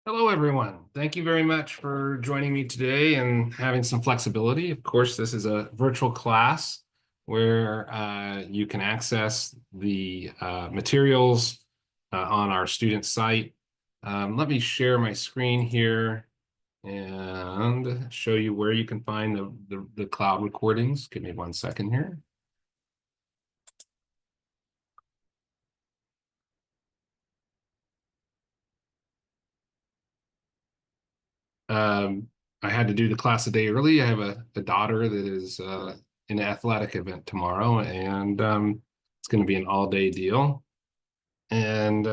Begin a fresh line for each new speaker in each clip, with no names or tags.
Hello, everyone. Thank you very much for joining me today and having some flexibility. Of course, this is a virtual class where you can access the materials on our student site. Let me share my screen here and show you where you can find the cloud recordings. Give me 1 second here. Um, I had to do the class a day early. I have a daughter that is in an athletic event tomorrow, and it's going to be an all-day deal. And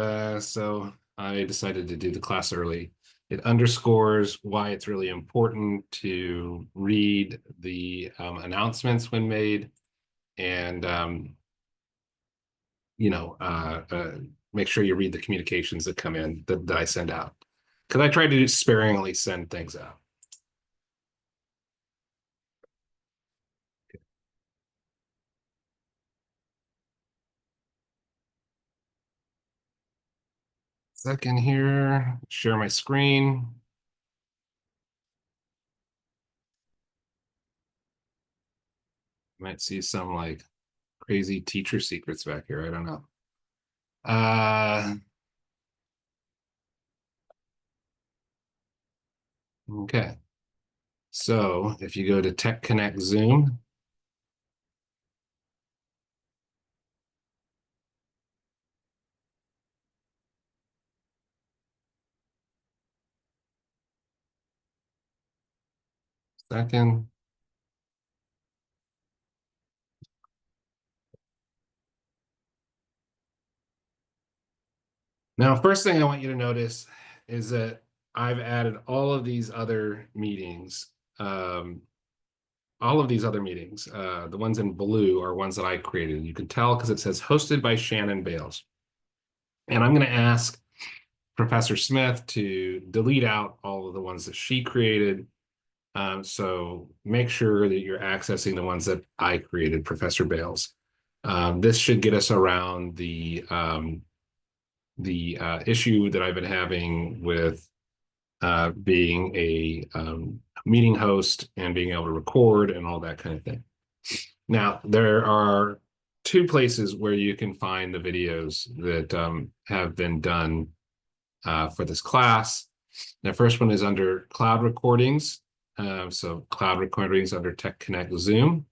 so I decided to do the class early. It underscores why it's really important to read the announcements when made and, you know, make sure you read the communications that come in that I send out. Because I try to sparingly send things out. Second here, share my screen. Might see some like crazy teacher secrets back here. I don't know. Okay. So if you go to Tech Connect Zoom, second. Now, first thing I want you to notice is that I've added all of these other meetings. All of these other meetings, the ones in blue are ones that I created. You can tell because it says hosted by Shannon Bales. And I'm going to ask Professor Smith to delete out all of the ones that she created. So make sure that you're accessing the ones that I created, Professor Bales. This should get us around the issue that I've been having with being a meeting host and being able to record and all that kind of thing. Now, there are two places where you can find the videos that have been done for this class. The first one is under cloud recordings. So cloud recordings under Tech Connect Zoom.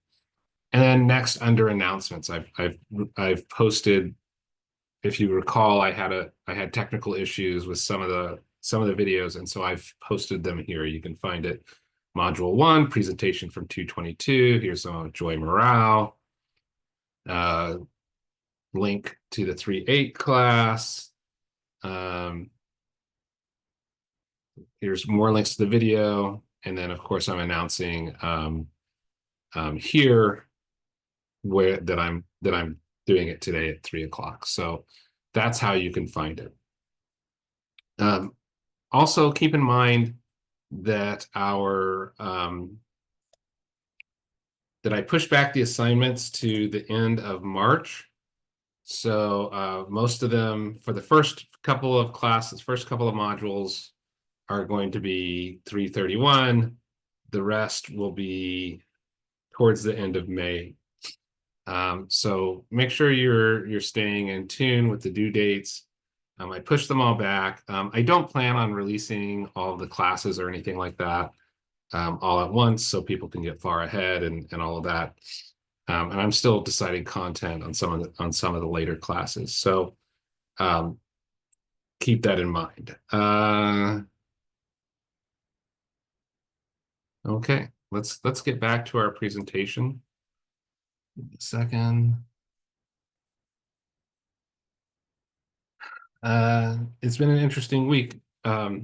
And then next under announcements, I've posted, if you recall, I had technical issues with some of the videos, and so I've posted them here. You can find it. Module 1, presentation from 222. Here's some of Joy Morale. Link to the 3.8 class. Here's more links to the video. And then, of course, I'm announcing here that I'm doing it today at 3 o'clock. So that's how you can find it. Also, keep in mind that that I pushed back the assignments to the end of March. So most of them for the first couple of classes, first couple of modules are going to be 3/31. The rest will be towards the end of May. So make sure you're staying in tune with the due dates. I pushed them all back. I don't plan on releasing all of the classes or anything like that all at once, so people can get far ahead and all of that. And I'm still deciding content on some of the later classes. So keep that in mind. Okay, let's get back to our presentation. A second. It's been an interesting week. It's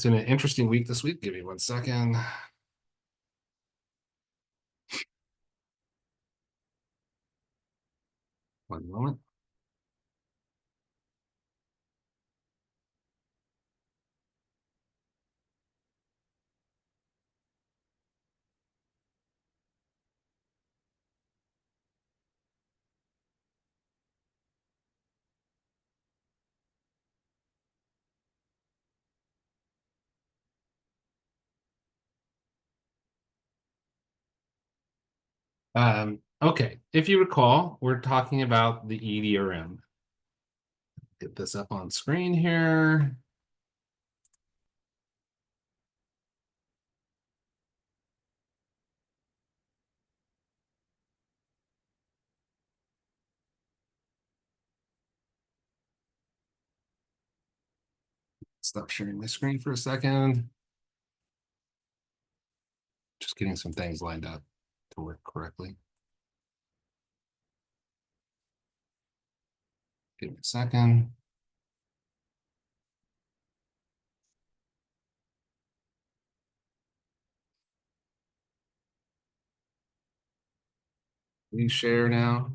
been an interesting week this week. Give me 1 second. One moment. Okay, if you recall, we're talking about the EDRM. Get this up on screen here. Stop sharing my screen for a second. Just getting some things lined up to work correctly. Give me a second. Please share now.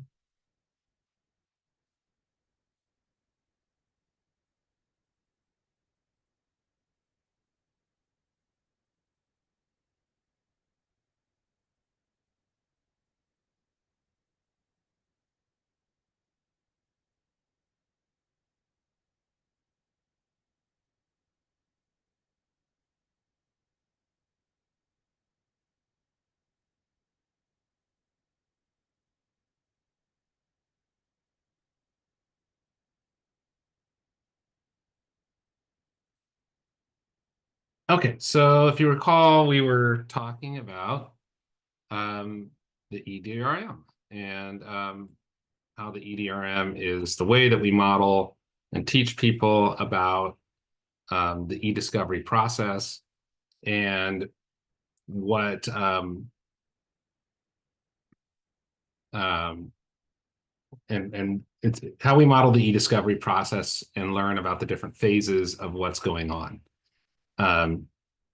Okay, so if you recall, we were talking about the EDRM and how the EDRM is the way that we model and teach people about the e-discovery process and what um, and it's how we model the e-discovery process and learn about the different phases of what's going on. Um,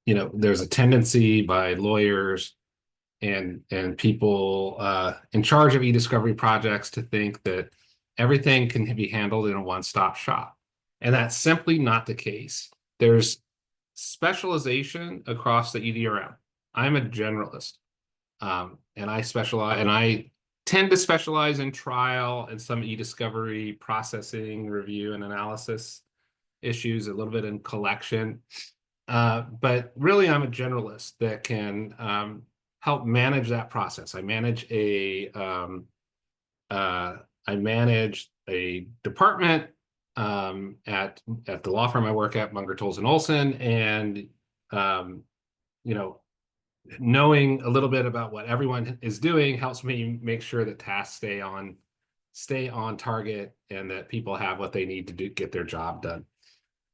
there's a tendency by lawyers and people in charge of e-discovery projects to think that everything can be handled in a one-stop shop. And that's simply not the case. There's specialization across the EDRM. I'm a generalist, and I tend to specialize in trial and some e-discovery processing, review, and analysis issues, a little bit in collection. But really, I'm a generalist that can help manage that process. I manage a department at the law firm I work at, Munger, Tolles and Olson, and um, you know, knowing a little bit about what everyone is doing helps me make sure that tasks stay on target and that people have what they need to do get their job done.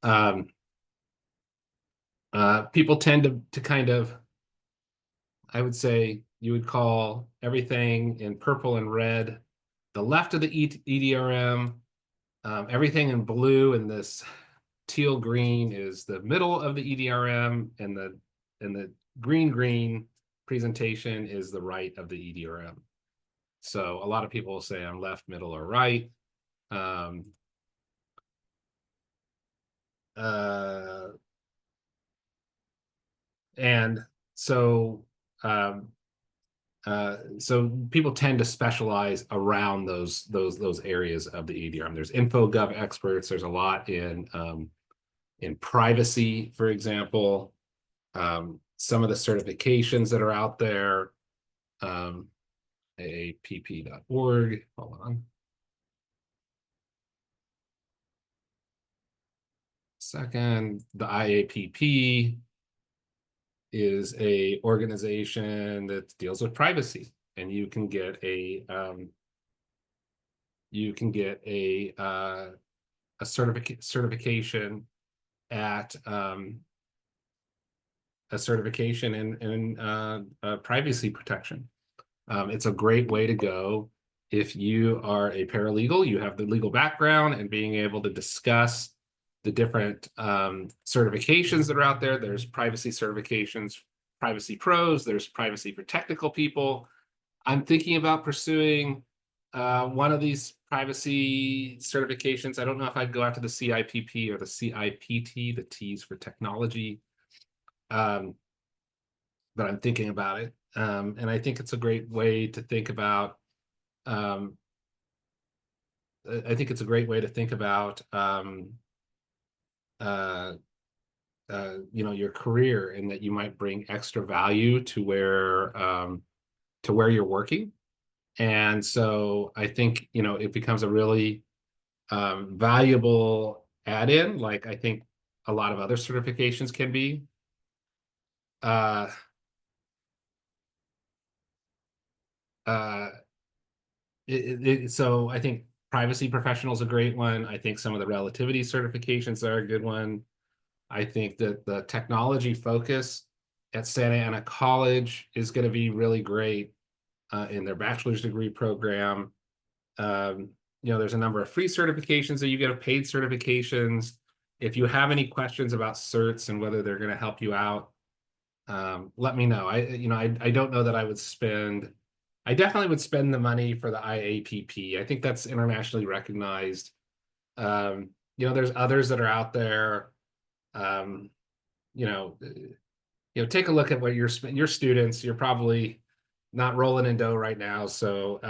Um, People tend to kind of, I would say, you would call everything in purple and red the left of the EDRM. Everything in blue and this teal green is the middle of the EDRM, and the green presentation is the right of the EDRM. So a lot of people say I'm left, middle, or right. Um, uh, and so um, so people tend to specialize around those areas of the EDRM. There's InfoGov experts. There's a lot in privacy, for example. Some of the certifications that are out there, AAPP.org. Hold on a second. The IAPP is a organization that deals with privacy, and you can get a certification at a certification in privacy protection. It's a great way to go if you are a paralegal, you have the legal background, and being able to discuss the different certifications that are out there. There's privacy certifications, privacy pros, there's privacy for technical people. I'm thinking about pursuing one of these privacy certifications. I don't know if I'd go after the CIPP or the CIPT, the T's for technology. But I'm thinking about it. And I think it's a great way to think about I think it's a great way to think about uh, your career, and that you might bring extra value to where you're working. And so I think, it becomes a really valuable add-in, like I think a lot of other certifications can be. Uh, uh, so I think privacy professional is a great one. I think some of the relativity certifications are a good one. I think that the technology focus at Santa Ana College is going to be really great in their bachelor's degree program. Um, there's a number of free certifications that you get, of paid certifications. If you have any questions about certs and whether they're going to help you out, let me know. I don't know that I definitely would spend the money for the IAPP. I think that's internationally recognized. There's others that are out there. Um, you know, take a look at what your students. You're probably not rolling in dough right now, so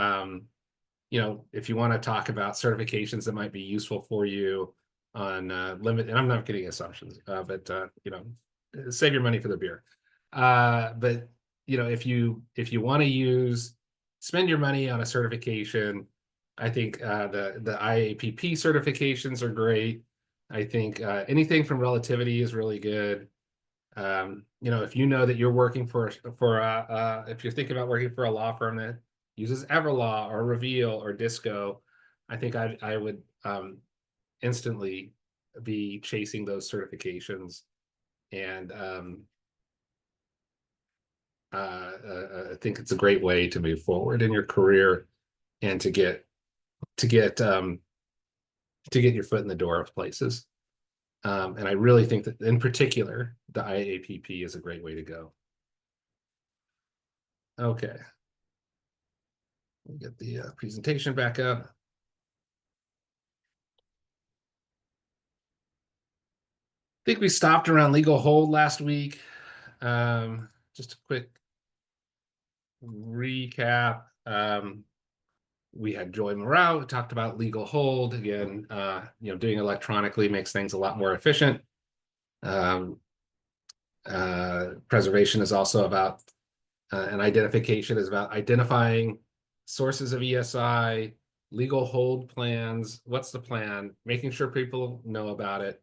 if you want to talk about certifications that might be useful for you on limit, and I'm not getting assumptions, but save your money for the beer. But if you want to spend your money on a certification, I think the IAPP certifications are great. I think anything from relativity is really good. If you know that you're working if you're thinking about working for a law firm that uses Everlaw or Reveal or Disco, I think I would instantly be chasing those certifications. And I think it's a great way to move forward in your career and to get your foot in the door of places. And I really think that in particular, the IAPP is a great way to go. Okay. Let me get the presentation back up. I think we stopped around legal hold last week. Just a quick recap. We had Joy Morale, who talked about legal hold. Again, doing electronically makes things a lot more efficient. Preservation is also about, and identification is about identifying sources of ESI, legal hold plans. What's the plan? Making sure people know about it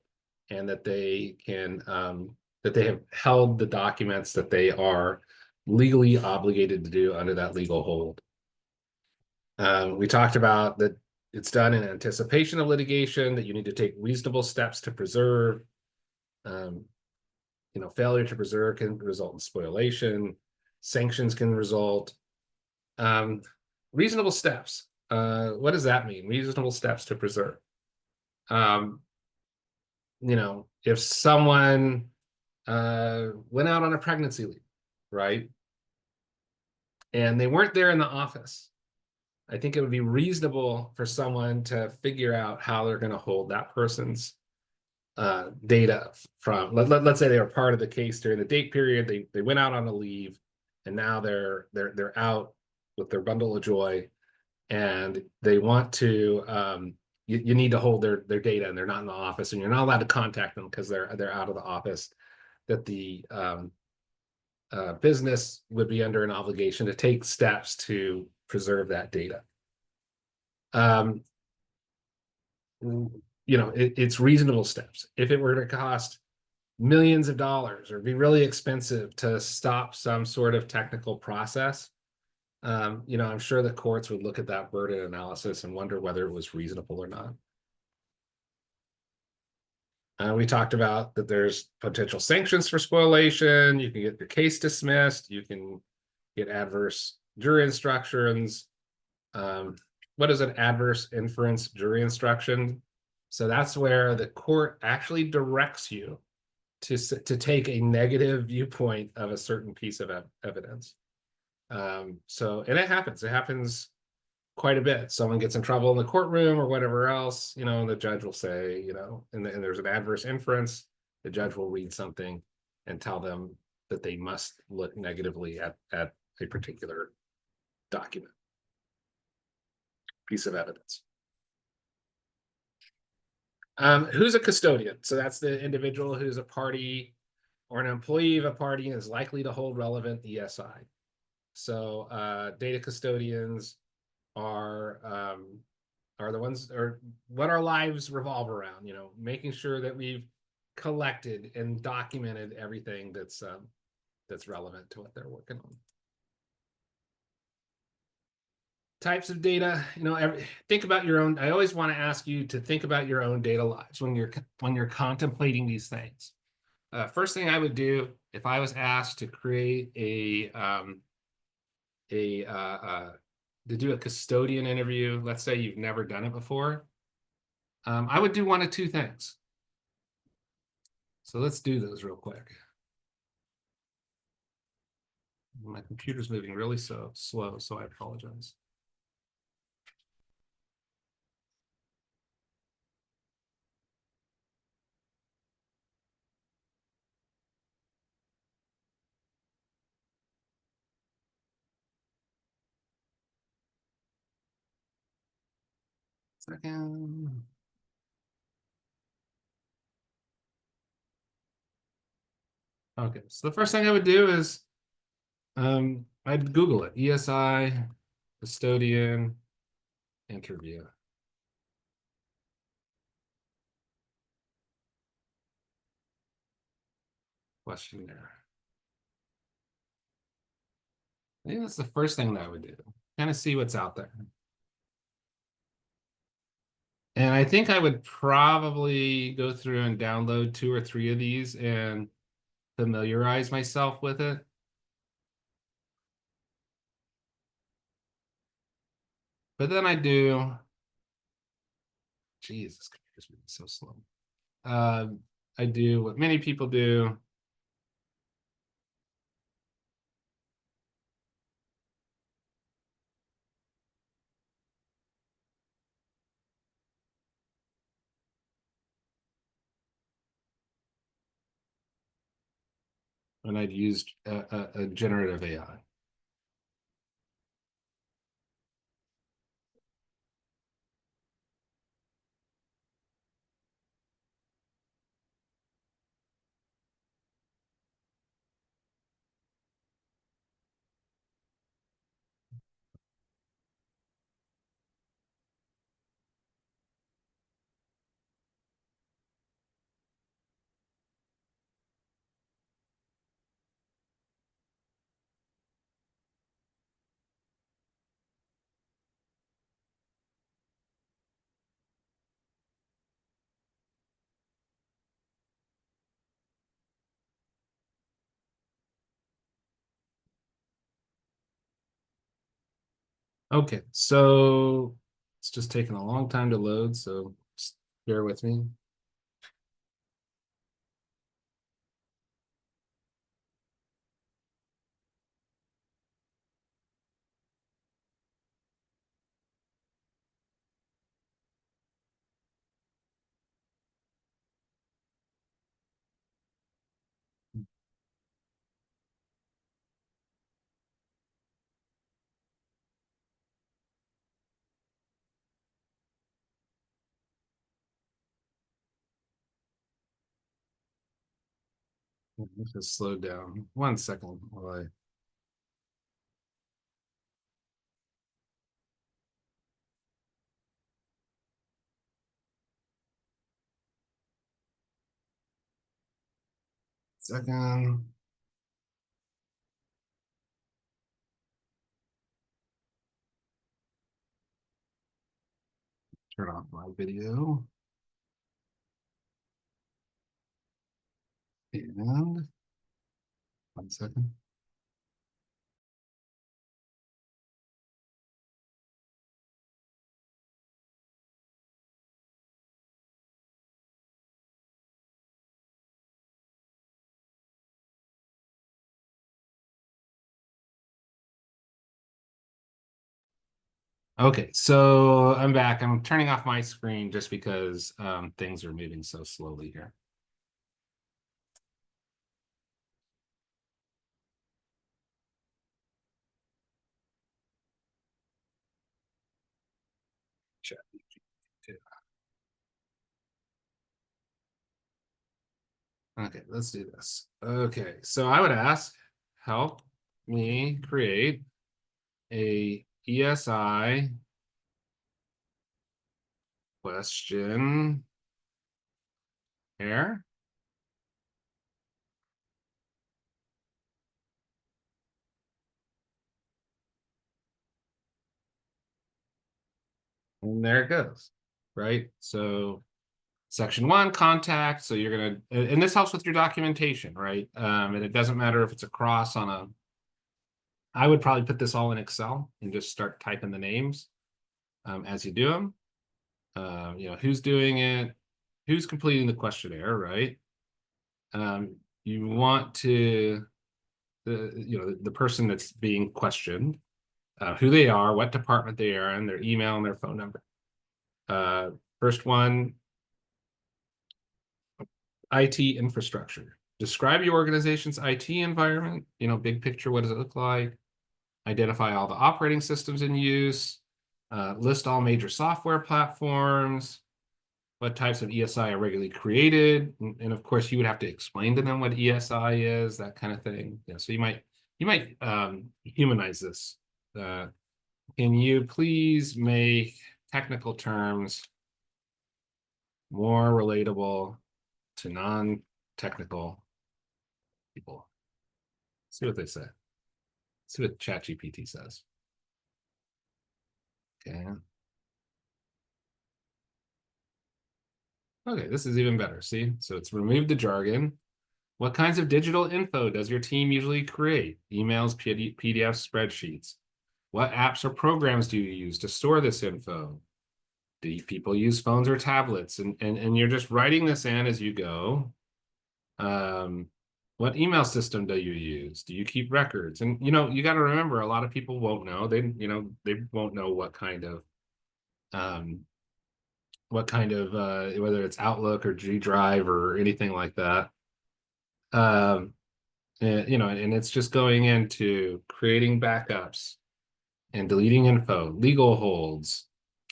and that they have held the documents that they are legally obligated to do under that legal hold. We talked about that it's done in anticipation of litigation, that you need to take reasonable steps to preserve. Failure to preserve can result in spoliation. Sanctions can result. Reasonable steps. What does that mean? Reasonable steps to preserve. If someone went out on a pregnancy leave, right? And they weren't there in the office, I think it would be reasonable for someone to figure out how they're going to hold that person's data from, let's say they were part of the case during the date period, they went out on a leave, and now they're out with their bundle of joy, and they want to you need to hold their data, and they're not in the office, and you're not allowed to contact them because they're out of the office, that the business would be under an obligation to take steps to preserve that data. It's reasonable steps. If it were to cost millions of dollars or be really expensive to stop some sort of technical process, I'm sure the courts would look at that burden analysis and wonder whether it was reasonable or not. We talked about that there's potential sanctions for spoliation. You can get your case dismissed. You can get adverse jury instructions. What is an adverse inference jury instruction? So that's where the court actually directs you to take a negative viewpoint of a certain piece of evidence. And it happens quite a bit. Someone gets in trouble in the courtroom or whatever else, the judge will say, and there's an adverse inference, the judge will read something and tell them that they must look negatively at a particular document, piece of evidence. Who's a custodian? So that's the individual who's a party or an employee of a party and is likely to hold relevant ESI. So data custodians are the ones, or what our lives revolve around, making sure that we've collected and documented everything that's relevant to what they're working on. Types of data, think about your own. I always want to ask you to think about your own data lives when you're contemplating these things. First thing I would do if I was asked to create to do a custodian interview, let's say you've never done it before, I would do one of two things. So let's do those real quick. My computer's moving really slow, so I apologize. Second. Okay, so the first thing I would do is I'd Google it. ESI custodian interview. Questionnaire. I think that's the first thing that I would do. Kind of see what's out there. And I think I would probably go through and download 2 or 3 of these and familiarize myself with it. But then I do, Jesus, this computer's so slow. I do what many people do. And I'd used a generative AI. Okay, so it's just taking a long time to load, so just bear with me. Let's just slow down 1 second while I. Second. Turn off my video. And 1 second. Okay, so I'm back. I'm turning off my screen just because things are moving so slowly here. Check. Okay, let's do this. Okay, so I would ask, help me create a ESI question here. And there it goes, right? So section 1, contact. So you're going to, and this helps with your documentation, right? And it doesn't matter if it's a cross on a, I would probably put this all in Excel and just start typing the names as you do them. Who's doing it, who's completing the questionnaire, right? You want to, the person that's being questioned, who they are, what department they are in, their email and their phone number. First one, IT infrastructure. Describe your organization's IT environment, big picture, what does it look like? Identify all the operating systems in use, list all major software platforms, what types of ESI are regularly created, and of course you would have to explain to them what ESI is, that kind of thing. So you might humanize this. Can you please make technical terms more relatable to non-technical people? See what they say. See what ChatGPT says. Okay. Okay, this is even better. See, so it's removed the jargon. What kinds of digital info does your team usually create? Emails, PDFs, spreadsheets. What apps or programs do you use to store this info? Do people use phones or tablets? And you're just writing this in as you go. What email system do you use? Do you keep records? And you got to remember, a lot of people won't know. They won't know what kind of whether it's Outlook or G Drive or anything like that. And it's just going into creating backups and deleting info, legal holds,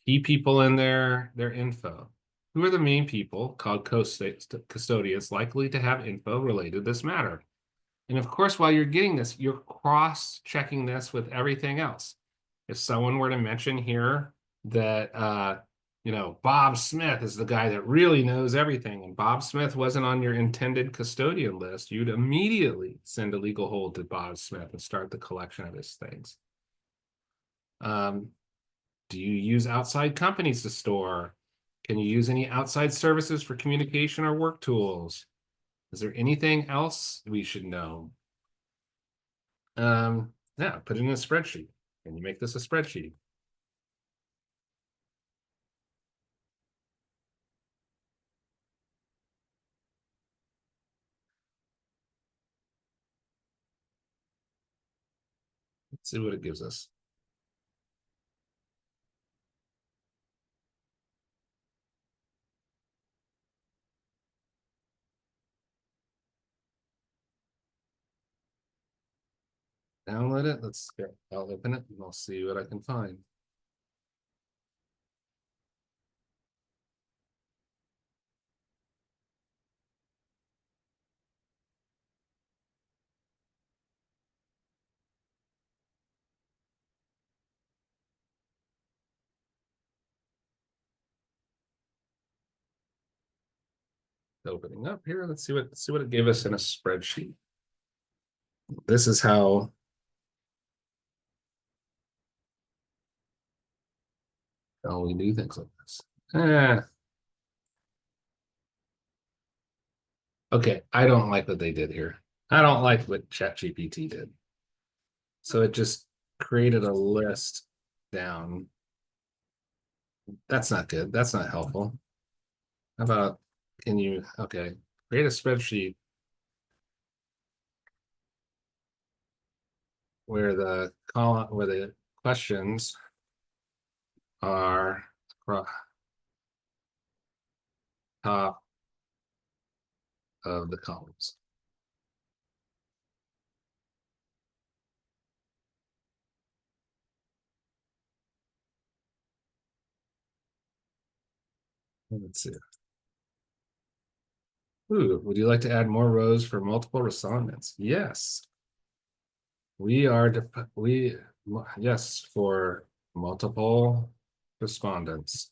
key people in their info. Who are the main people called custodians likely to have info related to this matter? And of course, while you're getting this, you're cross-checking this with everything else. If someone were to mention here that Bob Smith is the guy that really knows everything, and Bob Smith wasn't on your intended custodian list, you'd immediately send a legal hold to Bob Smith and start the collection of his things. Do you use outside companies to store? Can you use any outside services for communication or work tools? Is there anything else we should know? Yeah, put it in a spreadsheet. Can you make this a spreadsheet? Let's see what it gives us. Download it. I'll open it and I'll see what I can find. Opening up here. Let's see what it gave us in a spreadsheet. This is how we do things like this. Okay, I don't like what they did here. I don't like what ChatGPT did. So it just created a list down. That's not good. That's not helpful. How about, create a spreadsheet where the questions are top of the columns. Let's see. Ooh, would you like to add more rows for multiple respondents? Yes. Yes, for multiple respondents.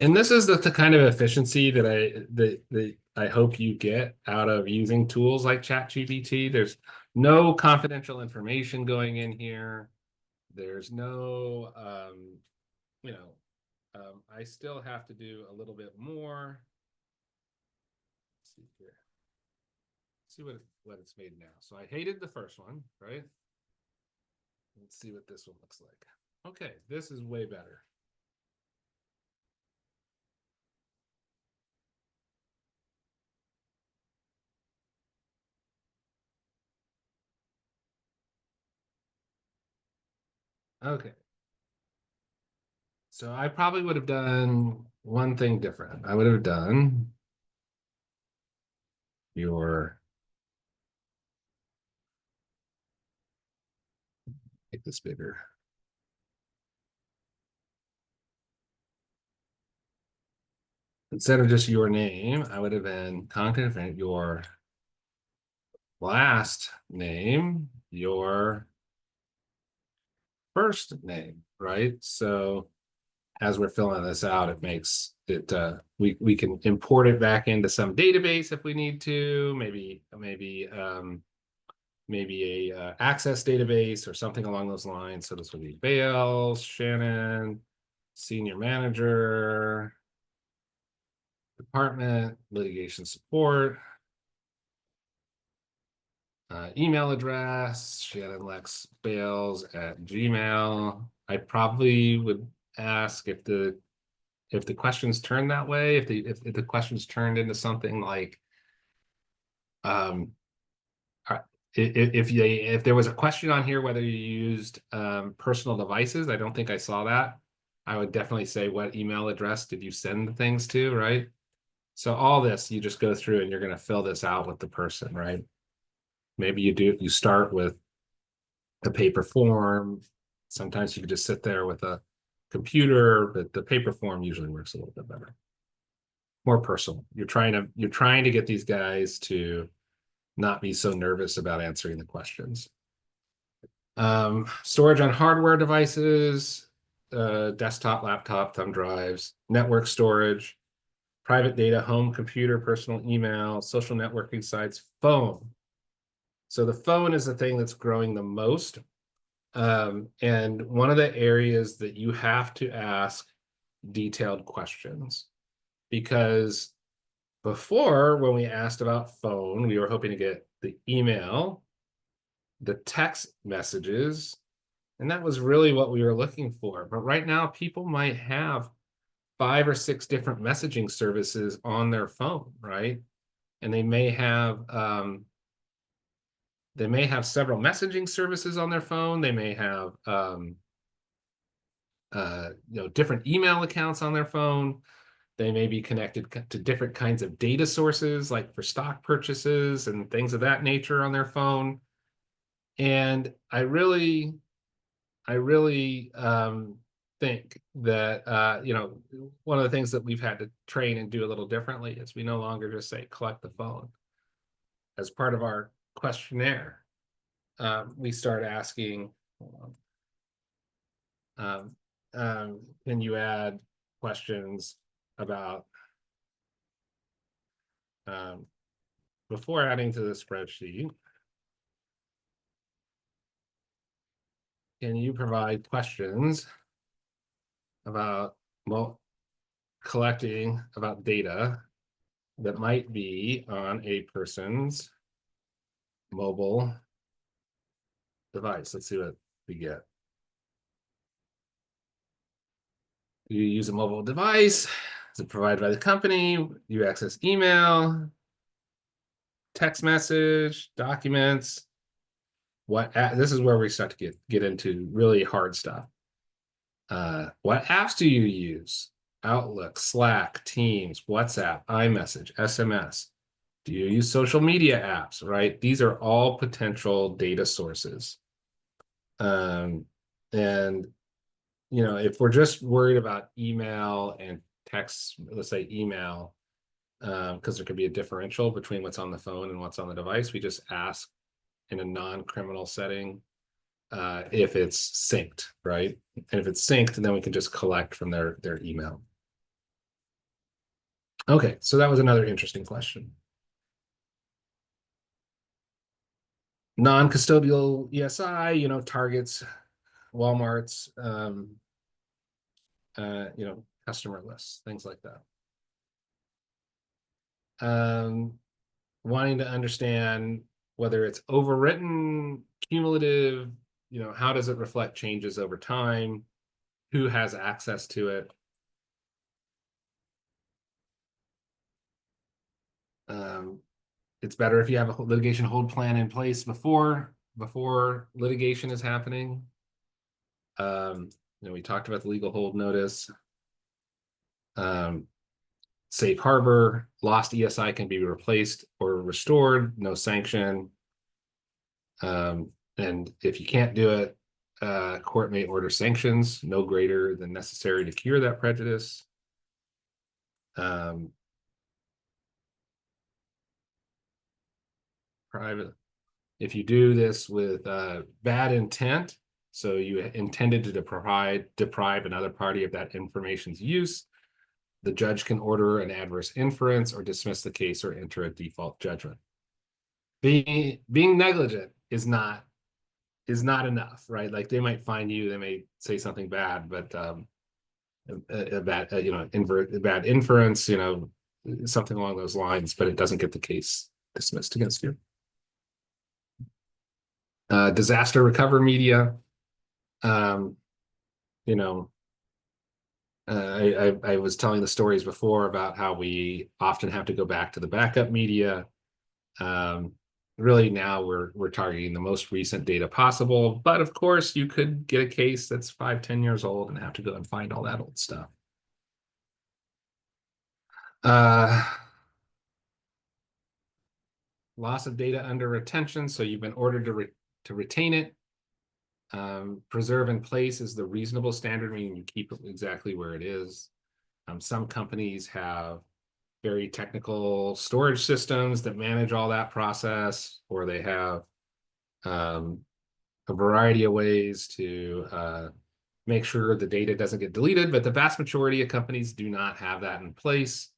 And this is the kind of efficiency that I hope you get out of using tools like ChatGPT. There's no confidential information going in here. There's no, you know, I still have to do a little bit more. Let's see here. Let's see what it's made now. So I hated the first one, right? Let's see what this one looks like. Okay, this is way better. Okay. So I probably would have done one thing different. I would have done your, make this bigger. Instead of just your name, I would have been content event, your last name, your first name, right? So as we're filling this out, it makes it we can import it back into some database if we need to, maybe a access database or something along those lines. So this would be Bales, Shannon, senior manager, department, litigation support, email address, Shannon Lex Bales at Gmail. I probably would ask if the questions turn that way, if the questions turned into something like um if there was a question on here whether you used personal devices, I don't think I saw that. I would definitely say what email address did you send the things to, right? So all this you just go through and you're going to fill this out with the person, right? Maybe you start with a paper form. Sometimes you can just sit there with a computer, but the paper form usually works a little bit better, more personal. You're trying to get these guys to not be so nervous about answering the questions. Storage on hardware devices, desktop, laptop, thumb drives, network storage, private data, home computer, personal email, social networking sites, phone. So the phone is the thing that's growing the most. And one of the areas that you have to ask detailed questions, because before, when we asked about phone, we were hoping to get the email, the text messages, and that was really what we were looking for. But right now, people might have 5 or 6 different messaging services on their phone, right? And they may have several messaging services on their phone. They may have different email accounts on their phone. They may be connected to different kinds of data sources, like for stock purchases and things of that nature on their phone. And I really think that one of the things that we've had to train and do a little differently is we no longer just say collect the phone. As part of our questionnaire, we start asking, can you add questions about before adding to the spreadsheet? Can you provide questions about collecting about data that might be on a person's mobile device? Let's see what we get. You use a mobile device. Is it provided by the company? You access email, text message, documents. This is where we start to get into really hard stuff. What apps do you use? Outlook, Slack, Teams, WhatsApp, iMessage, SMS. Do you use social media apps, right? These are all potential data sources. And if we're just worried about email and text, let's say email, because there could be a differential between what's on the phone and what's on the device, we just ask in a non-criminal setting if it's synced, right? And if it's synced, then we can just collect from their email. Okay, so that was another interesting question. Non-custodial ESI, targets Walmart's, customer lists, things like that. Wanting to understand whether it's overwritten, cumulative, how does it reflect changes over time? Who has access to it? It's better if you have a litigation hold plan in place before litigation is happening. We talked about the legal hold notice. Safe harbor, lost ESI can be replaced or restored, no sanction. And if you can't do it, court may order sanctions no greater than necessary to cure that prejudice. Private, if you do this with bad intent, so you intended to deprive another party of that information's use, the judge can order an adverse inference or dismiss the case or enter a default judgment. Being negligent is not enough, right? Like they might find you, they may say something bad, but a bad bad inference, something along those lines, but it doesn't get the case dismissed against you. Disaster recovery media. I was telling the stories before about how we often have to go back to the backup media. Really now we're targeting the most recent data possible, but of course you could get a case that's 5-10 years old and have to go and find all that old stuff. Loss of data under retention, so you've been ordered to retain it. Preserve in place is the reasonable standard, meaning you keep it exactly where it is. Some companies have very technical storage systems that manage all that process, or they have a variety of ways to make sure the data doesn't get deleted, but the vast majority of companies do not have that in place.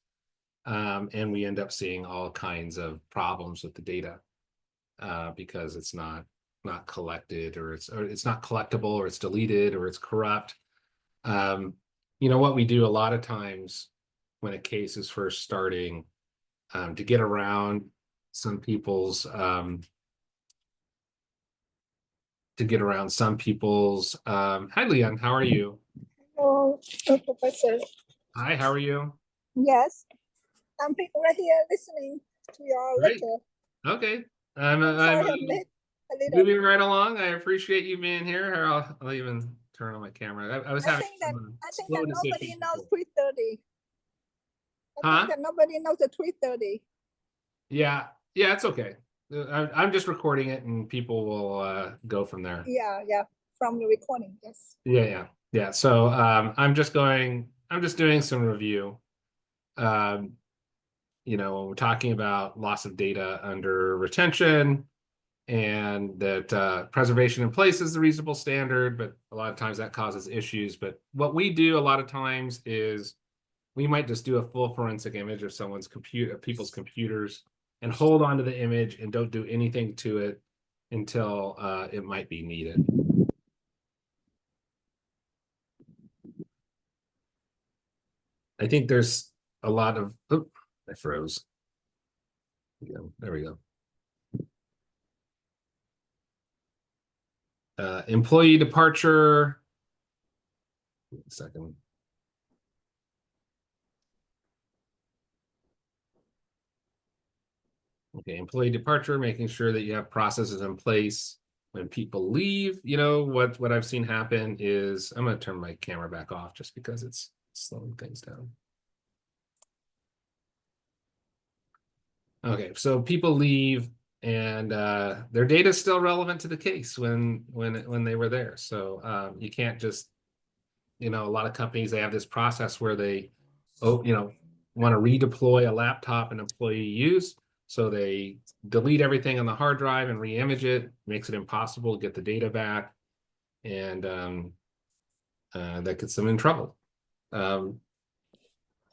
And we end up seeing all kinds of problems with the data because it's not collected, or it's not collectible, or it's deleted, or it's corrupt. What we do a lot of times when a case is first starting, to get around some people's hi Leon, how are you?
Oh, Professor.
Hi, how are you?
Yes, I'm right here listening to your
Great.
lecture.
Okay.
I'm sorry I'm late a little.
Moving right along. I appreciate you being here. Here, I'll even turn on my camera. I think that
nobody knows 3:30.
Huh?
I think that nobody knows the 3:30.
Yeah, it's okay. I'm just recording it, and people will go from there.
Yeah, from the recording, yes.
Yeah. So I'm just doing some review. When we're talking about loss of data under retention, and that preservation in place is the reasonable standard, but a lot of times that causes issues. But what we do a lot of times is we might just do a full forensic image of people's computers, and hold on to the image and don't do anything to it until it might be needed. I think there's a lot of, I froze. There we go. Employee departure. Wait a second. Okay, employee departure, making sure that you have processes in place when people leave. What I've seen happen is, I'm going to turn my camera back off just because it's slowing things down. Okay, so people leave, and their data is still relevant to the case when they were there. So you can't just, a lot of companies, they have this process where they want to redeploy a laptop an employee used. So they delete everything on the hard drive and re-image it, makes it impossible to get the data back, and that gets them in trouble.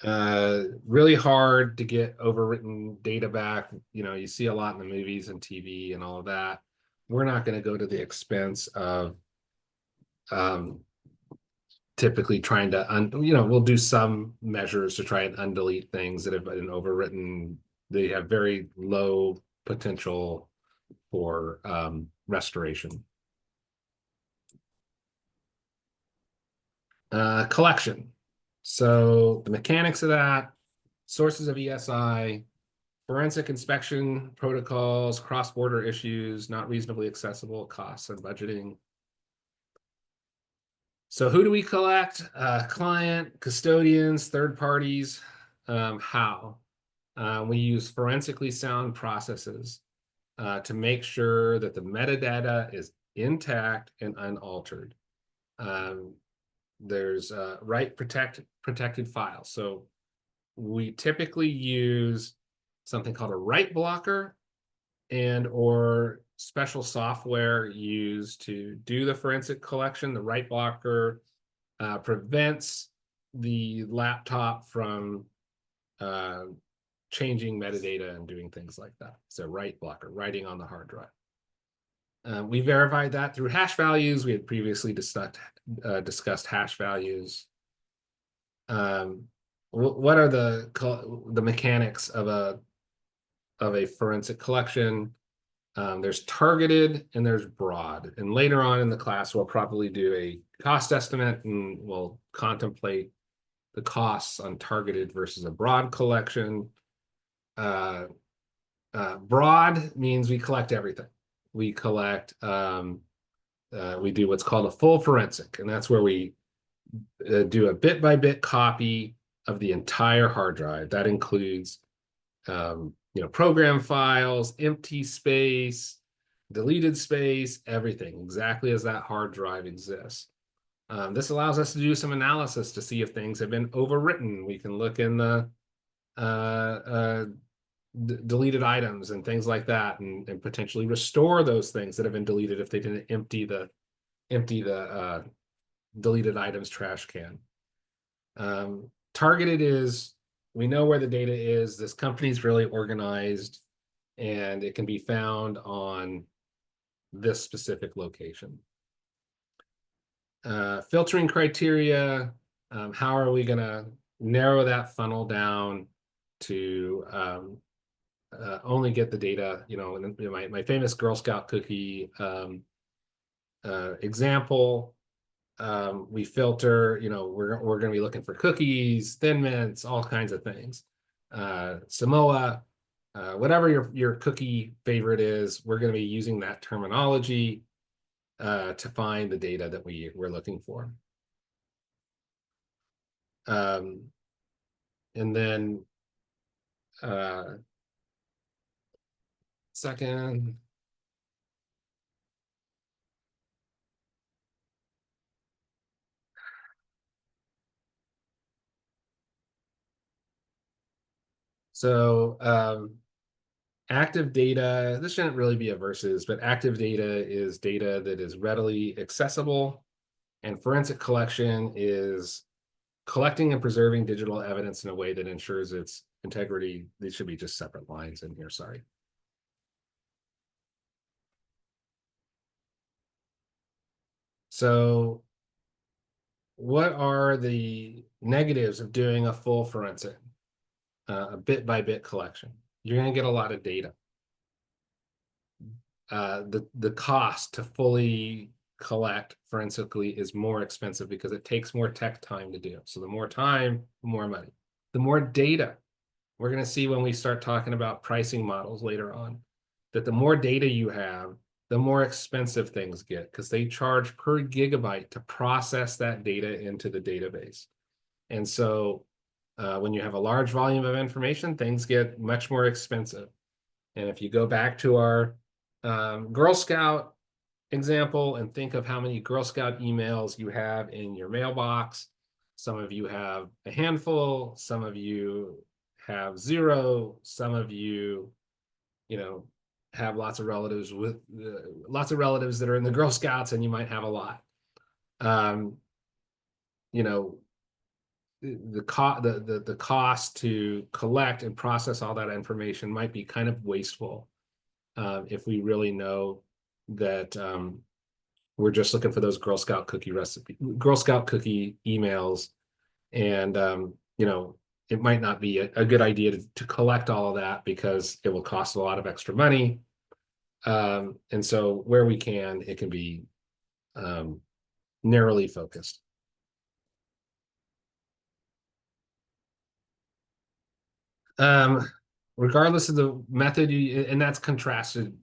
Really hard to get overwritten data back. You see a lot in the movies and TV and all of that. We're not going to go to the expense of um, typically trying to we'll do some measures to try and undelete things that have been overwritten. They have very low potential for restoration. Collection. So the mechanics of that, sources of ESI, forensic inspection protocols, cross-border issues, not reasonably accessible, costs and budgeting. So who do we collect? Client, custodians, third parties. How? We use forensically sound processes to make sure that the metadata is intact and unaltered. There's protected files. So we typically use something called a write blocker and or special software used to do the forensic collection. The write blocker prevents the laptop from changing metadata and doing things like that. So write blocker, writing on the hard drive. We verified that through hash values. We had previously discussed hash values. What are the mechanics of a forensic collection? There's targeted and there's broad. And later on in the class, we'll probably do a cost estimate and we'll contemplate the costs on targeted versus a broad collection. Broad means we collect everything. We collect, we do what's called a full forensic, and that's where we do a bit-by-bit copy of the entire hard drive. That includes, program files, empty space, deleted space, everything, exactly as that hard drive exists. This allows us to do some analysis to see if things have been overwritten. We can look in the deleted items and things like that, and potentially restore those things that have been deleted if they didn't empty the deleted items trash can. Targeted is, we know where the data is. This company's really organized and it can be found on this specific location. Filtering criteria, how are we going to narrow that funnel down to only get the data, my famous Girl Scout cookie example. We filter, we're going to be looking for cookies, Thin Mints, all kinds of things. Samoa, whatever your cookie favorite is, we're going to be using that terminology to find the data that we're looking for. And then second. So active data, this shouldn't really be a versus, but active data is data that is readily accessible, and forensic collection is collecting and preserving digital evidence in a way that ensures its integrity. These should be just separate lines in here, sorry. So what are the negatives of doing a full forensic, a bit-by-bit collection? You're going to get a lot of data. The cost to fully collect forensically is more expensive because it takes more tech time to do. So the more time, the more money. The more data, we're going to see when we start talking about pricing models later on, that the more data you have, the more expensive things get because they charge per gigabyte to process that data into the database. And so when you have a large volume of information, things get much more expensive. And if you go back to our Girl Scout example and think of how many Girl Scout emails you have in your mailbox. Some of you have a handful, some of you have zero, some of you, have lots of relatives that are in the Girl Scouts, and you might have a lot. the cost to collect and process all that information might be kind of wasteful if we really know that we're just looking for those Girl Scout cookie emails, and it might not be a good idea to collect all of that because it will cost a lot of extra money. And so where we can, it can be narrowly focused. Regardless of the method, and that's contrasted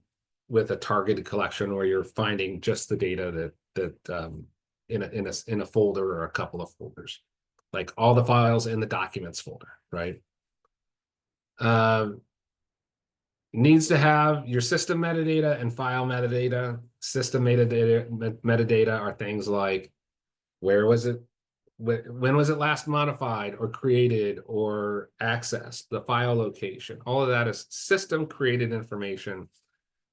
with a targeted collection where you're finding just the data that in a folder or a couple of folders, like all the files in the documents folder, right? Needs to have your system metadata and file metadata. System metadata are things like where was it, when was it last modified or created or accessed, the file location. All of that is system created information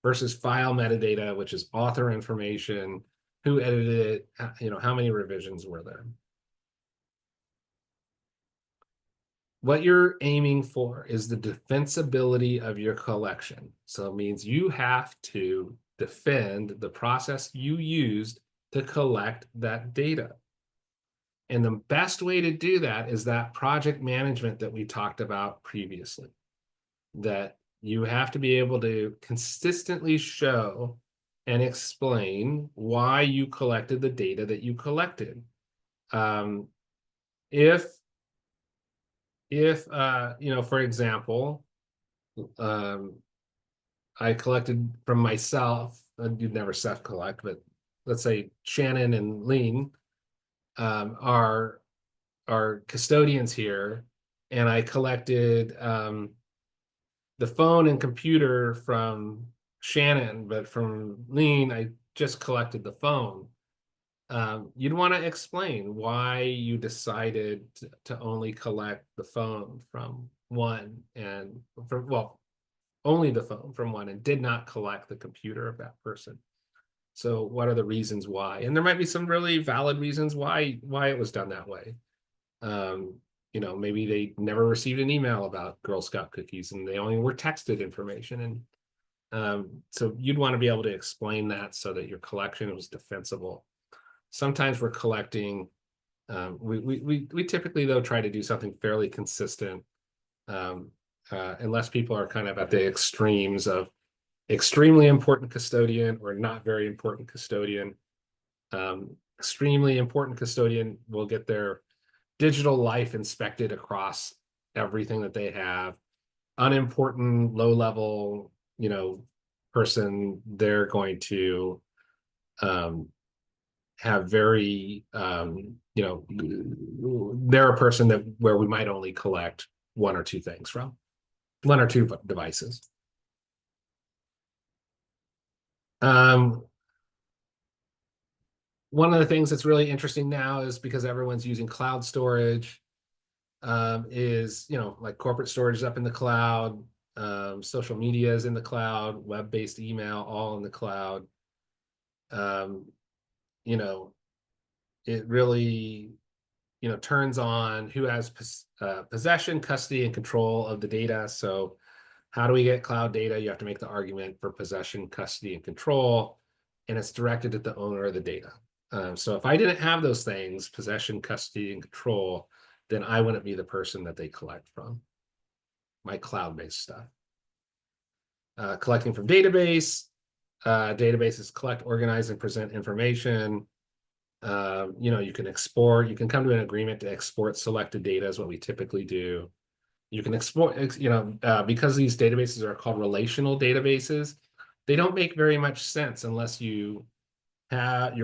versus file metadata, which is author information, who edited it, how many revisions were there. What you're aiming for is the defensibility of your collection. So it means you have to defend the process you used to collect that data. And the best way to do that is that project management that we talked about previously, that you have to be able to consistently show and explain why you collected the data that you collected. If for example, I collected from myself, and you'd never self-collect, but let's say Shannon and Lean are custodians here, and I collected the phone and computer from Shannon, but from Lean, I just collected the phone. You'd want to explain why you decided to only collect the phone from one and only the phone from one and did not collect the computer of that person. So what are the reasons why? And there might be some really valid reasons why it was done that way. Maybe they never received an email about Girl Scout cookies and they only were texted information. And so you'd want to be able to explain that so that your collection was defensible. Sometimes we're collecting, we typically though try to do something fairly consistent, unless people are kind of at the extremes of extremely important custodian or not very important custodian. Extremely important custodian will get their digital life inspected across everything that they have. Unimportant, low level, person, they're going to have very, they're a person where we might only collect one or two things from, one or two devices. One of the things that's really interesting now is because everyone's using cloud storage, is, like corporate storage is up in the cloud, social media is in the cloud, web-based email, all in the cloud. It really, turns on who has possession, custody, and control of the data. So how do we get cloud data? You have to make the argument for possession, custody, and control, and it's directed at the owner of the data. So if I didn't have those things, possession, custody, and control, then I wouldn't be the person that they collect from, my cloud-based stuff. Collecting from databases collect, organize, and present information. You can export, you can come to an agreement to export selected data is what we typically do. You can export, because these databases are called relational databases, they don't make very much sense unless you're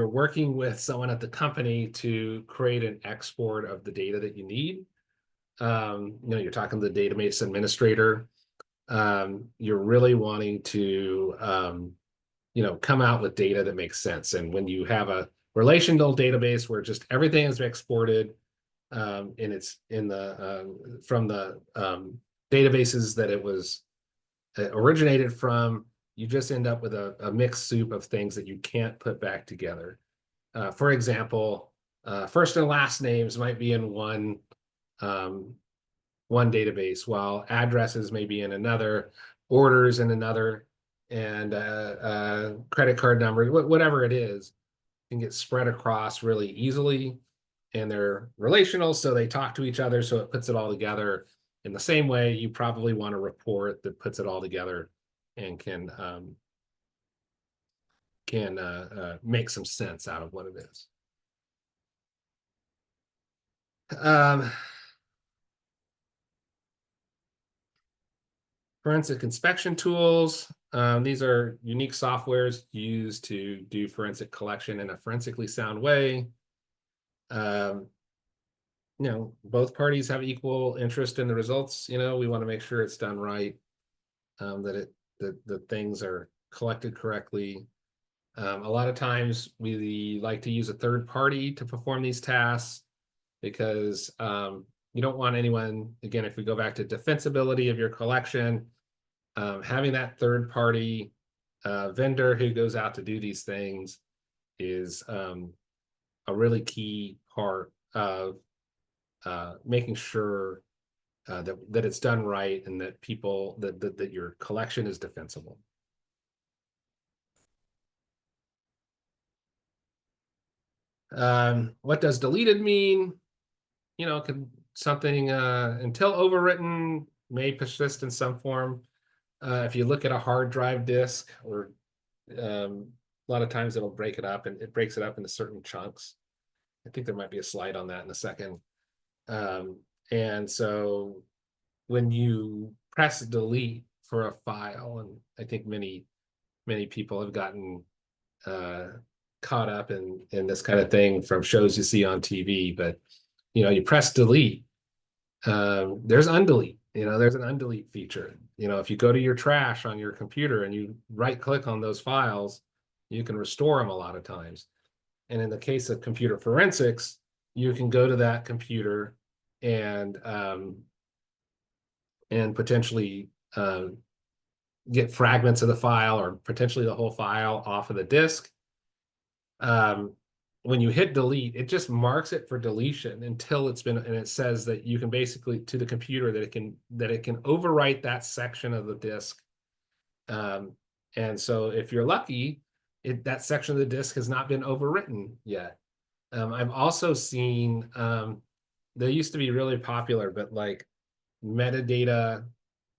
working with someone at the company to create an export of the data that you need. You're talking to the database administrator. You're really wanting to, come out with data that makes sense. And when you have a relational database where just everything is exported, and it's in the from the databases that it was originated from, you just end up with a mixed soup of things that you can't put back together. For example, first and last names might be in one one database, while addresses may be in another, orders in another, and credit card numbers, whatever it is, can get spread across really easily, and they're relational, so they talk to each other, so it puts it all together. In the same way, you probably want a report that puts it all together and can make some sense out of what it is. Forensic inspection tools. These are unique softwares used to do forensic collection in a forensically sound way. Both parties have equal interest in the results. We want to make sure it's done right, that the things are collected correctly. A lot of times we like to use a third party to perform these tasks because you don't want anyone, again, if we go back to defensibility of your collection, having that third party vendor who goes out to do these things is a really key part of making sure that it's done right and that that your collection is defensible. What does deleted mean? Could something until overwritten may persist in some form. If you look at a hard drive disk, or a lot of times it'll break it up, and it breaks it up into certain chunks. I think there might be a slide on that in a second. And so when you press delete for a file, and I think many people have gotten caught up in this kind of thing from shows you see on TV, but you press delete, there's undelete. There's an undelete feature. If you go to your trash on your computer and you right click on those files, you can restore them a lot of times. And in the case of computer forensics, you can go to that computer and potentially get fragments of the file, or potentially the whole file, off of the disk. When you hit delete, it just marks it for deletion until it's been, and it says that you can basically, to the computer, that it can overwrite that section of the disk. And so if you're lucky, that section of the disk has not been overwritten yet. I've also seen, they used to be really popular, but like metadata,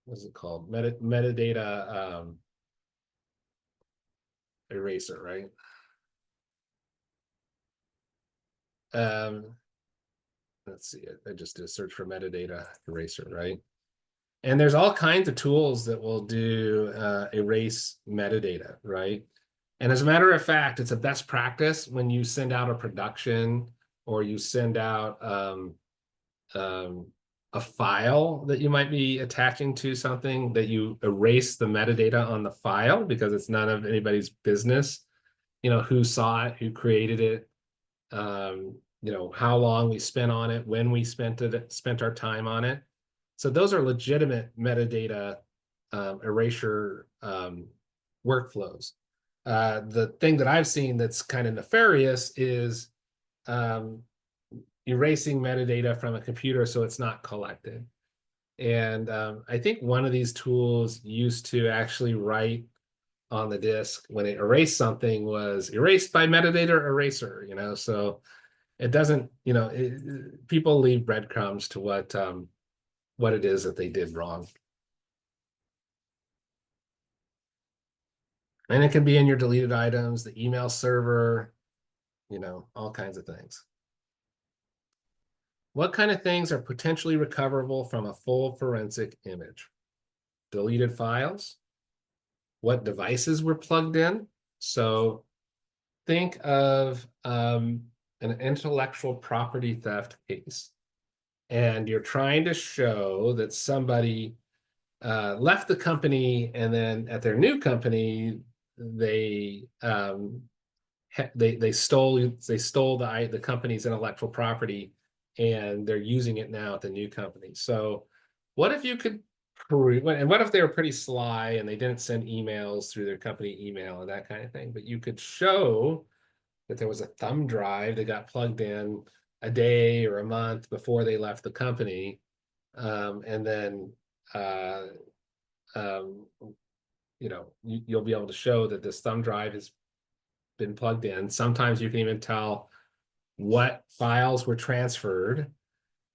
what's it called? Metadata eraser, right? Let's see, I just did a search for metadata eraser, right? And there's all kinds of tools that will do erase metadata, right? And as a matter of fact, it's a best practice when you send out a production, or you send out a file that you might be attaching to something, that you erase the metadata on the file, because it's none of anybody's business, who saw it, who created it, how long we spent on it, when we spent our time on it. So those are legitimate metadata erasure workflows. The thing that I've seen that's kind of nefarious is erasing metadata from a computer so it's not collected. And I think one of these tools used to actually write on the disk when it erased something was erased by metadata eraser, so it doesn't, people leave breadcrumbs to what it is that they did wrong. And it can be in your deleted items, the email server, all kinds of things. What kind of things are potentially recoverable from a full forensic image? Deleted files? What devices were plugged in? So think of an intellectual property theft case, and you're trying to show that somebody left the company, and then at their new company, they stole the company's intellectual property, and they're using it now at the new company. So what if you could prove, and what if they were pretty sly and they didn't send emails through their company email and that kind of thing, but you could show that there was a thumb drive that got plugged in a day or a month before they left the company. And then, you'll be able to show that this thumb drive has been plugged in. Sometimes you can even tell what files were transferred.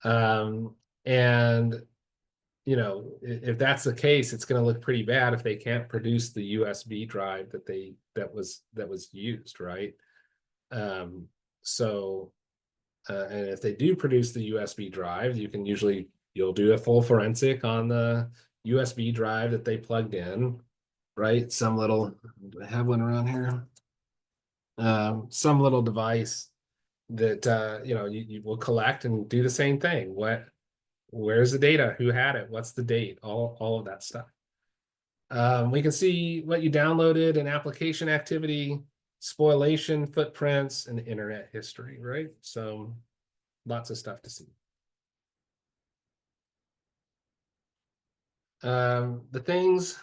And if that's the case, it's going to look pretty bad if they can't produce the USB drive that was used, right? So and if they do produce the USB drive, you'll do a full forensic on the USB drive that they plugged in, right? Do I have one around here? Some little device that you will collect and do the same thing. Where's the data? Who had it? What's the date? All of that stuff. We can see what you downloaded and application activity, spoilation, footprints, and internet history, right? So lots of stuff to see. The things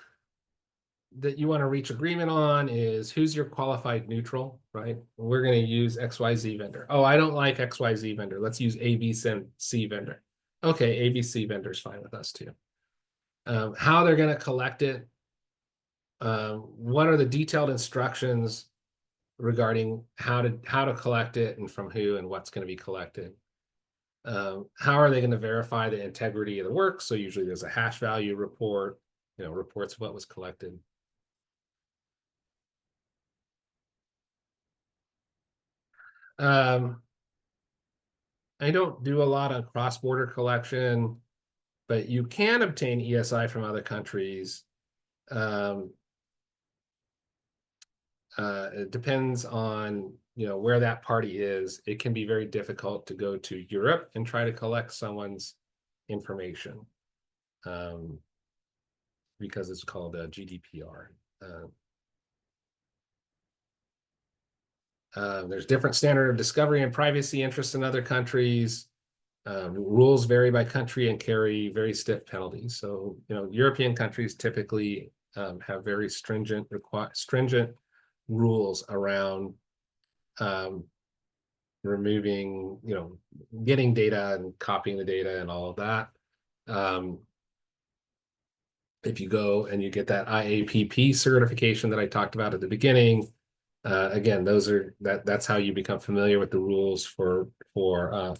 that you want to reach agreement on is who's your qualified neutral, right? We're going to use XYZ vendor. Oh, I don't like XYZ vendor. Let's use ABC vendor. Okay, ABC vendor is fine with us too. How they're going to collect it. What are the detailed instructions regarding how to collect it and from who and what's going to be collected? How are they going to verify the integrity of the work? So usually there's a hash value report, reports what was collected. I don't do a lot of cross-border collection, but you can obtain ESI from other countries. It depends on where that party is. It can be very difficult to go to Europe and try to collect someone's information because it's called a GDPR. There's different standard of discovery and privacy interests in other countries. Rules vary by country and carry very stiff penalties. So, European countries typically have very stringent rules around removing, getting data and copying the data and all of that. If you go and you get that IAPP certification that I talked about at the beginning, again, that's how you become familiar with the rules for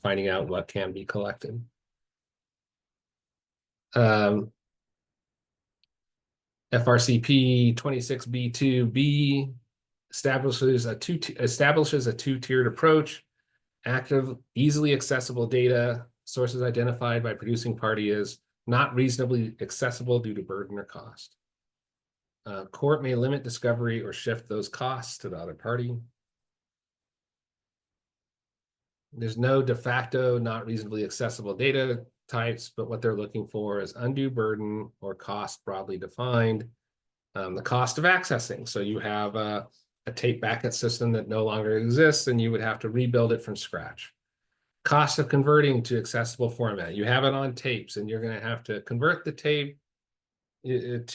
finding out what can be collected. FRCP 26B2B establishes a two-tiered approach. Active, easily accessible data sources identified by producing party is not reasonably accessible due to burden or cost. Court may limit discovery or shift those costs to the other party. There's no de facto, not reasonably accessible data types, but what they're looking for is undue burden or cost broadly defined. The cost of accessing. So you have a tape backup system that no longer exists and you would have to rebuild it from scratch. Cost of converting to accessible format. You have it on tapes and you're going to have to convert the tape to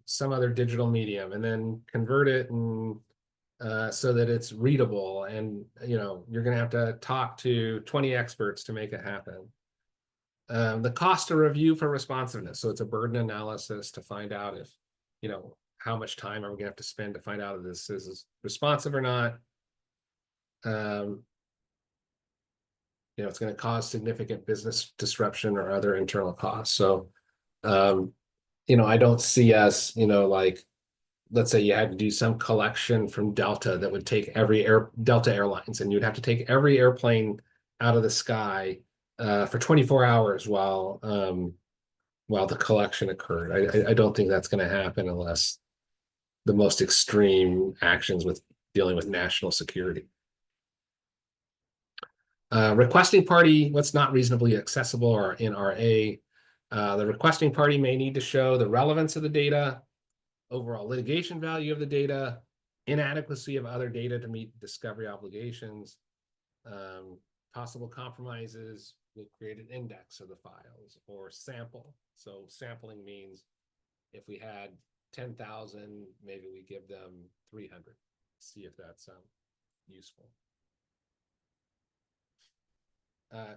some other digital medium and then convert it and so that it's readable, and you're going to have to talk to 20 experts to make it happen. The cost of review for responsiveness. So it's a burden analysis to find out if, how much time are we going to have to spend to find out if this is responsive or not. It's going to cause significant business disruption or other internal costs. So, I don't see us, like, let's say you had to do some collection from Delta that would take Delta Airlines, and you'd have to take every airplane out of the sky for 24 hours while the collection occurred. I don't think that's going to happen unless the most extreme actions with dealing with national security. Requesting party, what's not reasonably accessible or NRA. The requesting party may need to show the relevance of the data, overall litigation value of the data, inadequacy of other data to meet discovery obligations. Possible compromises will create an index of the files or sample. So sampling means if we had 10,000, maybe we give them 300, see if that's useful.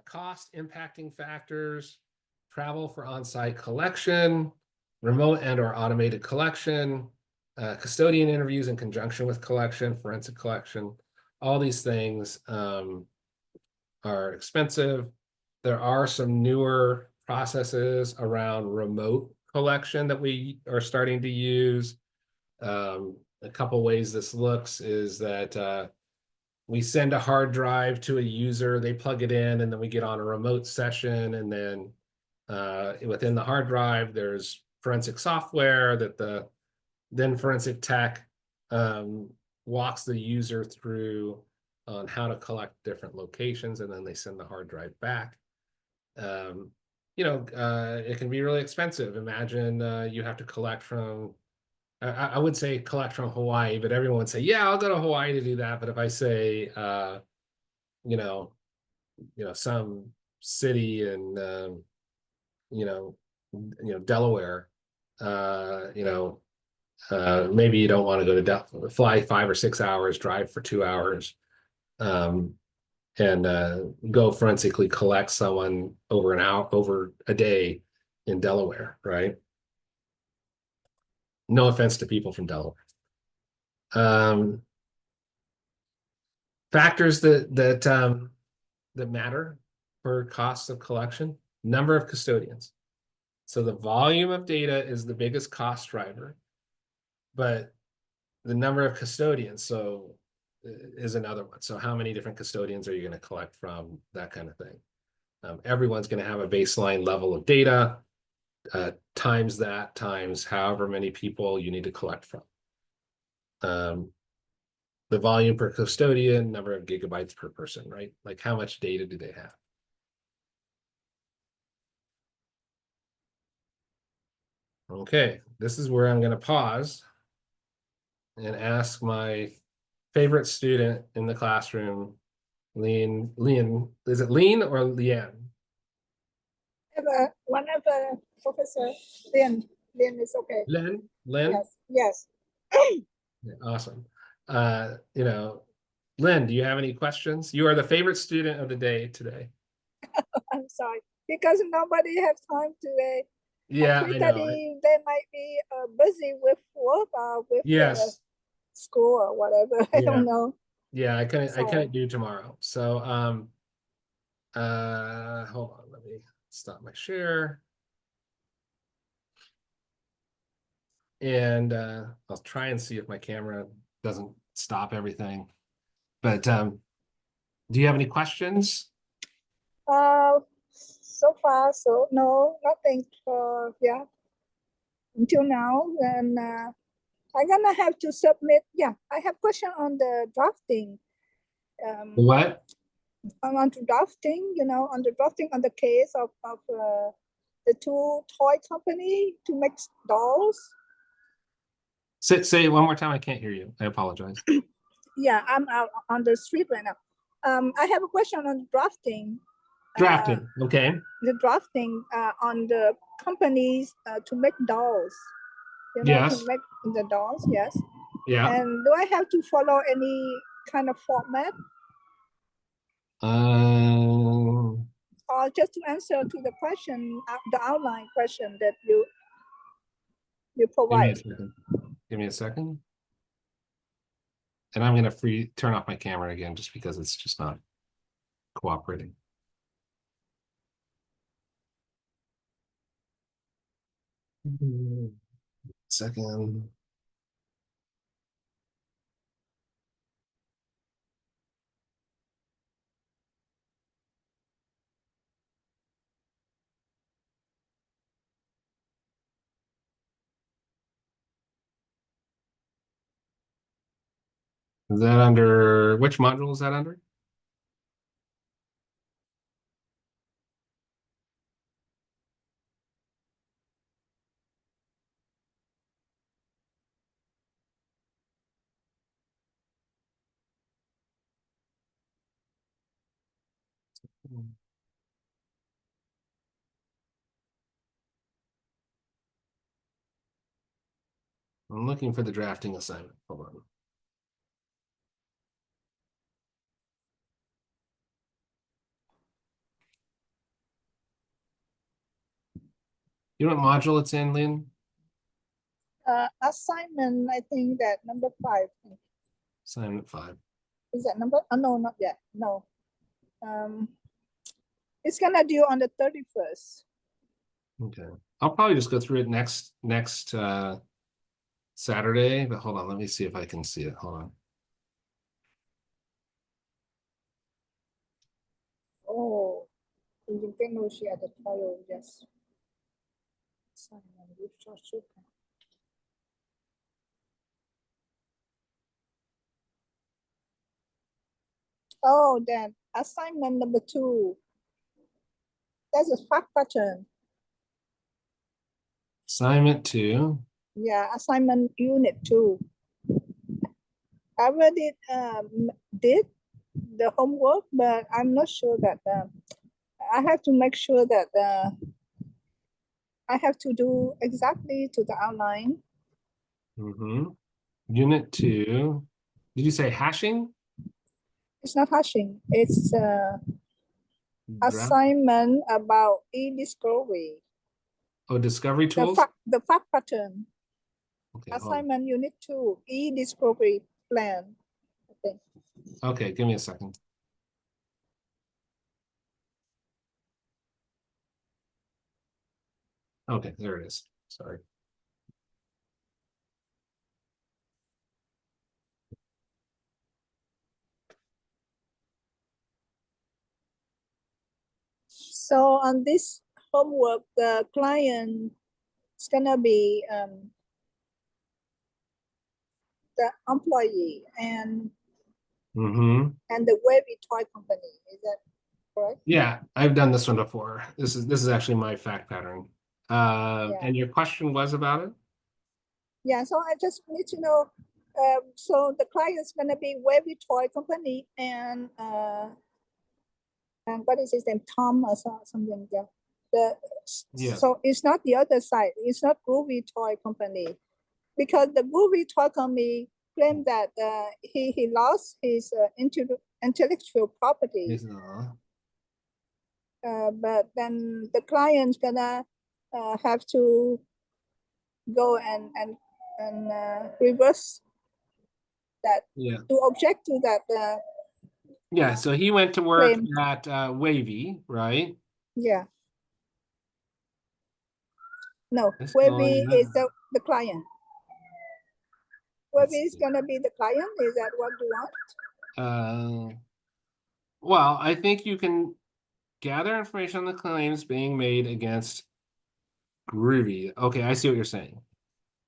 cost impacting factors, travel for on-site collection, remote and or automated collection, custodian interviews in conjunction with collection, forensic collection. All these things are expensive. There are some newer processes around remote collection that we are starting to use. A couple ways this looks is that we send a hard drive to a user, they plug it in, and then we get on a remote session. And then within the hard drive, there's forensic software that the then forensic tech walks the user through on how to collect different locations, and then they send the hard drive back. It can be really expensive. Imagine you have to collect from, I would say collect from Hawaii, but everyone would say, yeah, I'll go to Hawaii to do that. But if I say, you know, some city in, Delaware, maybe you don't want to go to fly 5 or 6 hours, drive for 2 hours, and go forensically collect someone over a day in Delaware, right? No offense to people from Delaware. Factors that matter for costs of collection: number of custodians. So the volume of data is the biggest cost driver, but the number of custodians is another one. So how many different custodians are you going to collect from? That kind of thing. Everyone's going to have a baseline level of data, times however many people you need to collect from. The volume per custodian, number of gigabytes per person, right? Like how much data do they have? Okay, this is where I'm going to pause and ask my favorite student in the classroom, Lean, is it Lean or Leanne?
One of the Professor Lin is okay.
Lynn?
Yes.
Yeah, awesome. Lynn, do you have any questions? You are the favorite student of the day today.
I'm sorry, because nobody has time today.
Yeah, I know.
They might be busy with work or with
Yes.
school or whatever. I don't know.
Yeah, I couldn't do tomorrow. So hold on, let me stop my share. And I'll try and see if my camera doesn't stop everything. But do you have any questions?
So far, so no, nothing for until now. And I'm gonna have to submit. Yeah, I have question on the drafting.
What?
On the drafting, on the drafting on the case of the two toy company to make dolls.
Say it one more time. I can't hear you. I apologize.
Yeah, I'm out on the street right now. I have a question on drafting.
Drafting, okay.
The drafting on the companies to make dolls.
Yes.
To make the dolls, yes.
Yeah.
And do I have to follow any kind of format? Or just to answer to the question, the outline question that you provide.
Give me a second. And I'm going to turn off my camera again just because it's just not cooperating. Second. Is that under, which module is that under? I'm looking for the drafting assignment. Hold on. You know what module it's in, Lynn?
Assignment, I think that number 5.
Assignment 5.
Is that number? Oh, no, not yet. No. It's gonna due on the 31st.
Okay. I'll probably just go through it next Saturday, but hold on, let me see if I can see it. Hold on.
Oh, using technology at the trial, yes. Assignment with Shoshuka. Oh, then assignment number 2. That's a fact pattern.
Assignment 2.
Yeah, assignment unit 2. I already did the homework, but I'm not sure that I have to make sure that I have to do exactly to the outline.
Mm-hmm. Unit 2. Did you say hashing?
It's not hashing. It's
Graph?
assignment about e-discovery.
Oh, discovery tools?
The fact pattern.
Okay, hold on.
Assignment unit 2, e-discovery plan. Okay.
Okay, give me a second. Okay, there it is. Sorry.
So on this homework, the client is gonna be the employee
Mm-hmm.
and the webby toy company. Is that correct?
Yeah, I've done this one before. This is actually my fact pattern.
Yeah.
And your question was about it?
Yeah. So I just need to know. So the client is gonna be webby toy company and what is his name? Tom or something. Yeah. The
Yeah.
so it's not the other side. It's not Groovy Toy Company because the Groovy Toy Company claimed that he lost his intellectual property. But then the client's gonna have to go and reverse that
Yeah.
to object to that
Yeah, so he went to work
claim.
at Wavy, right?
Yeah. No,
This
Webby
going
is the client. Webby
let's
is
see.
gonna be the client. Is that what you want?
Well, I think you can gather information on the claims being made against Groovy. Okay, I see what you're saying.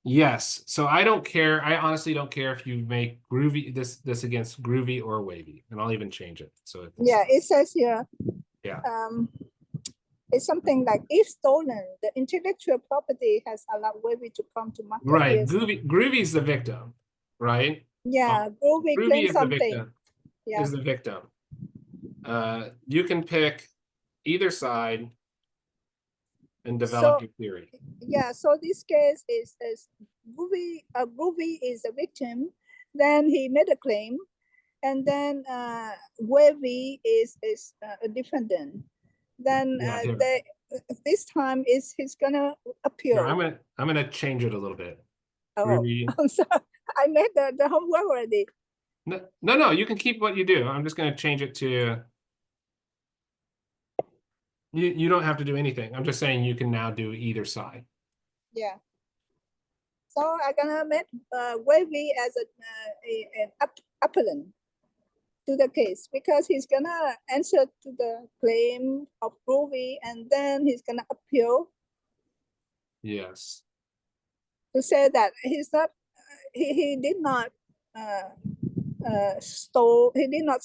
Yes. So I don't care. I honestly don't care if you make Groovy this against Groovy or Wavy, and I'll even change it. So it's
Yeah, it says here.
yeah.
It's something like if stolen, the intellectual property has allowed Webby to come to market.
Right.
Yes.
Groovy's the victim, right?
Yeah, Groovy
Groovy
claims
is the
something.
victim.
Yeah.
Is the victim. You can pick either side and develop
So
your theory.
yeah, so this case is Groovy is a victim. Then he made a claim, and then Webby is a defendant. Then
Yeah, here.
this time is he's gonna
Here,
appeal.
I'm gonna change it a little bit.
Oh,
Groovy.
I'm sorry. I made the homework already.
No, you can keep what you do. I'm just gonna change it to you don't have to do anything. I'm just saying you can now do either side.
Yeah. So I'm gonna make Wavy as an appellant to the case because he's gonna answer to the claim of Groovy and then he's gonna appeal
Yes.
to say that he's not he did not stole he did not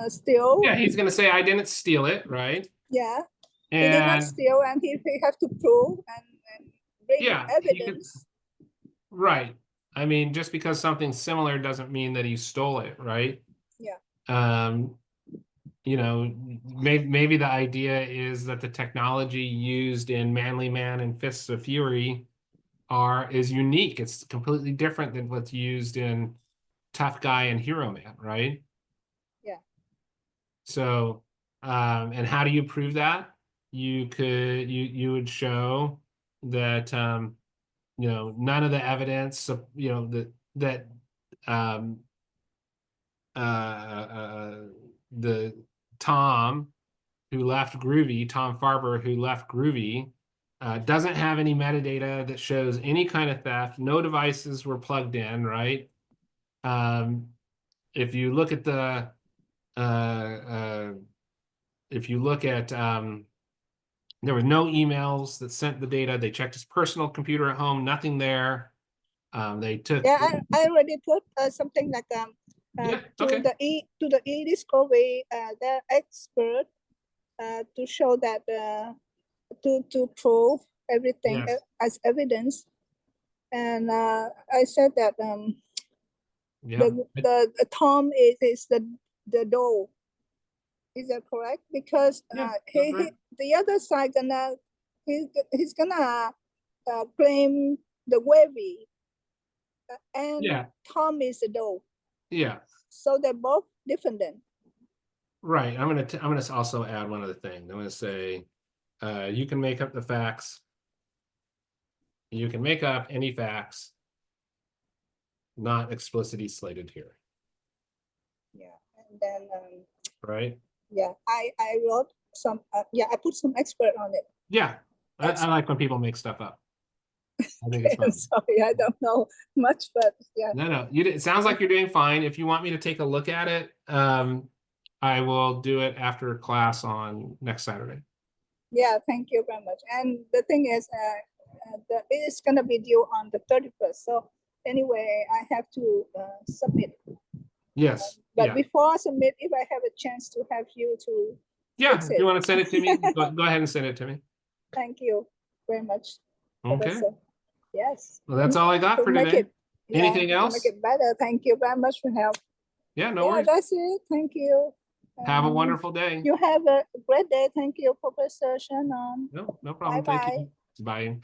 steal.
Yeah, he's gonna say I didn't steal it, right?
Yeah, he did not
And
steal and he have to prove and bring
yeah, he could
evidence.
right. I mean, just because something's similar doesn't mean that he stole it, right?
Yeah.
Um, you know, maybe the idea is that the technology used in Manly Man and Fists of Fury is unique. It's completely different than what's used in Tough Guy and Hero Man, right?
Yeah.
So, and how do you prove that? You would show that you know, none of the evidence, you know, that um the Tom who left Groovy, Tom Farber who left Groovy, doesn't have any metadata that shows any kind of theft. No devices were plugged in, right? If you look at the if you look at there were no emails that sent the data. They checked his personal computer at home, nothing there. They took
Yeah, I already put something like
yeah,
to
okay.
the e-discovery the expert to show that to prove everything
Yes.
as evidence. And I said that
Yeah.
the Tom is the doe. Is that correct? Because
Yeah, that's right.
the other side gonna he's gonna claim the wavy and
Yeah.
Tom is the doe.
Yeah.
So they're both different then.
Right. I'm gonna also add one other thing. I'm gonna say you can make up the facts. You can make up any facts not explicitly slated here.
Yeah, and then
Right.
yeah, I wrote some yeah, I put some expert on it.
Yeah. I like when people make stuff up. I think it's
I'm
fun.
sorry, I don't know much, but yeah.
No, it sounds like you're doing fine. If you want me to take a look at it, I will do it after class on next Saturday.
Yeah, thank you very much. And the thing is, it is gonna be due on the 31st. So anyway, I have to submit.
Yes.
But
Yeah.
before I submit, if I have a chance to have you to
Yeah.
fix
If you
it.
want to send it to me, go ahead and send it to me.
Thank you very much,
Okay.
Professor. Yes.
Well, that's all I got
To
for
make
today.
it,
Anything
to
else?
make it better. Thank you very much for help.
Yeah, no
Yeah,
worries.
that's it. Thank you.
Have a wonderful day.
You have a great day. Thank you, Professor Shannon.
No problem. Thank you. Bye.